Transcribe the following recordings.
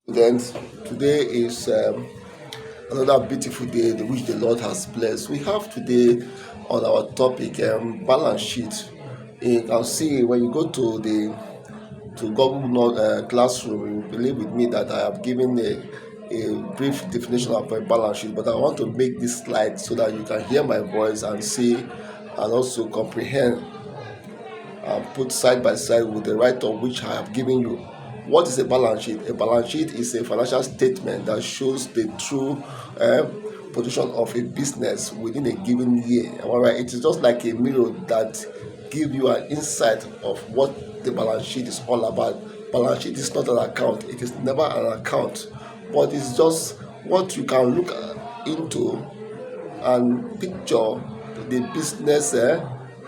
Then today is another beautiful day which the Lord has blessed. We have today on our topic balance sheet. You can see when you go to Google Classroom, you believe with me that I have given a brief definition of a balance sheet, but I want to make this slide so that you can hear my voice and see and also comprehend and put side by side with the write-up which I have given you. What is a balance sheet? A balance sheet is a financial statement that shows the true position of a business within a given year. Alright, it is just like a mirror that give you an insight of what the balance sheet is all about. Balance sheet is not an account. It is never an account, but it's just what you can look into and picture the business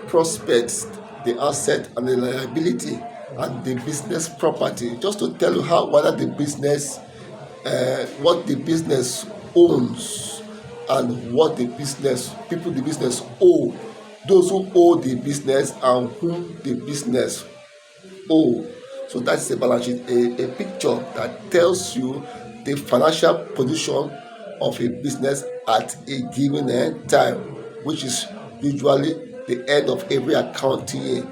prospects, the asset and the liability, and the business property, just to tell you how whether the business what the business owns and what the business people the business owe, those who owe the business and whom the business owe. So that's a balance sheet, a picture that tells you the financial position of a business at a given time, which is usually the end of every accounting year,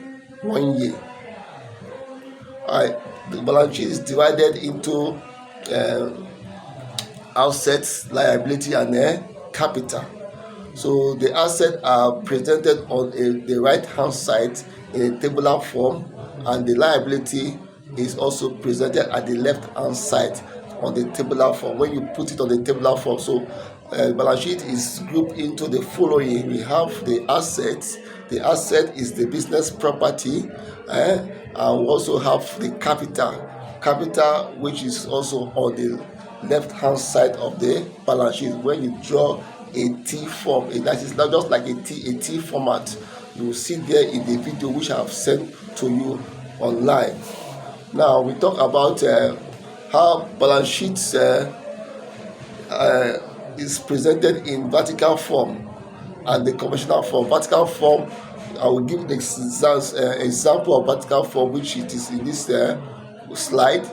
1 year. Alright, the balance sheet is divided into um assets, liability, and capital. So the assets are presented on the right hand side in a tabular form, and the liability is also presented at the left hand side on the tabular form. When you put it on the tabular form, so balance sheet is grouped into the following. We have the assets. The asset is the business property, and we also have the capital, which is also on the left hand side of the balance sheet. When you draw a T form, that is not just like a T format, you will see there in the video which I have sent to you online. Now we talk about how balance sheets is presented in vertical form and the conventional form. Vertical form, I will give the example of vertical form, which it is in this slide.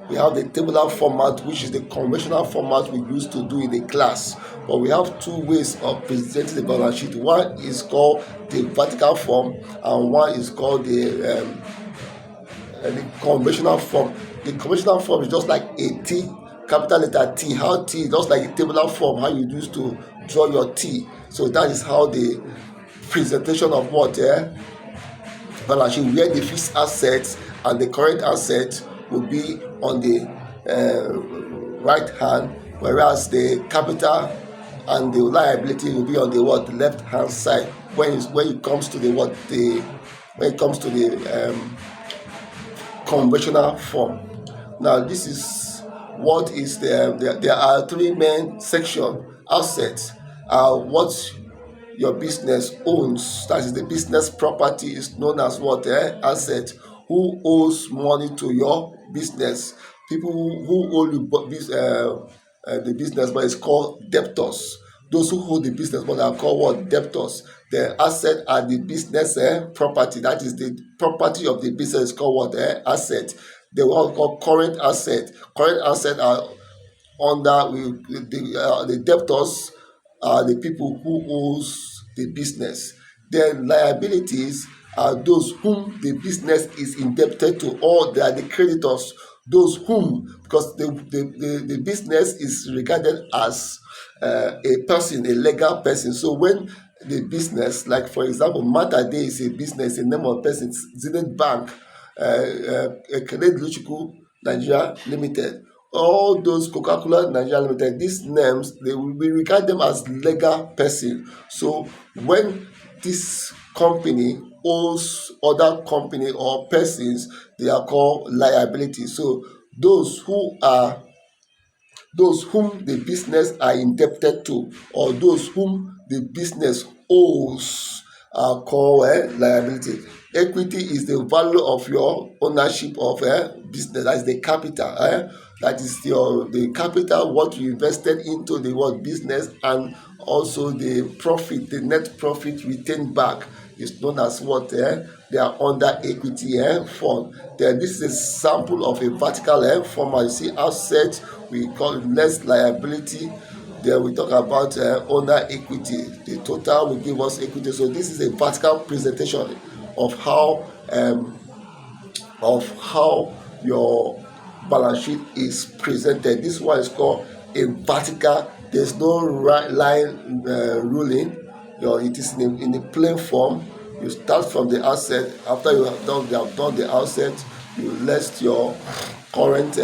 We have the tabular format, which is the conventional format we used to do in the class. But we have two ways of presenting the balance sheet. One is called the vertical form, and one is called the conventional form. The conventional form is just like a T, capital letter T. How T, just like a tabular form, how you used to draw your T. So that is how the presentation of what balance sheet, where the fixed assets and the current assets will be on the right hand, whereas the capital and the liability will be on the left hand side. When it comes to the conventional form. Now this is what is there are three main sections. Assets are what your business owns, that is the business property is known as what asset. Who owes money to your business? People who owe you the business, but it's called debtors. Those who hold the business money are called what? Debtors. The asset are the business property, that is the property of the business is called what? Asset. The one called current asset. Current asset are under the debtors are the people who owes the business. Then liabilities are those whom the business is indebted to, or they are the creditors, those whom, because the business is regarded as a person, a legal person. So when the business, like for example, Mata Day is a business, a name of a person, Zenith Bank, Ekele Luchukwu Nigeria Limited, all those Coca-Cola Nigeria Limited, these names, we regard them as legal person. So when this company owes other company or persons, they are called liability. So those who are those whom the business are indebted to, or those whom the business owes, are called liability. Equity is the value of your ownership of business. That is the capital. That is the capital, what you invested into the business, and also the profit, the net profit retained back. is known as what? They are under equity fund. Then this is a sample of a vertical format. You see asset, we call it less liability. Then we talk about owner equity. The total will give us equity. So this is a vertical presentation of how your balance sheet is presented. This one is called a vertical. There's no right line ruling. It is in the plain form. You start from the outset. After you have done the outset, you list your current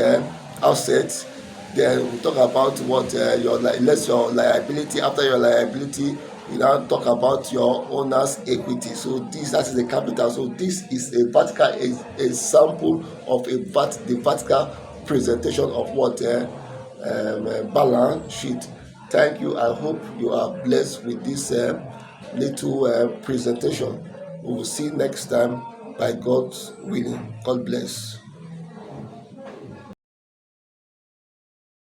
assets. Then we talk about what less your liability. After your liability, we now talk about your owner's equity. So that is the capital. So this is a vertical, a sample of the vertical presentation of what balance sheet. Thank you. I hope you are blessed with this little presentation. We will see you next time by God's willing. God bless.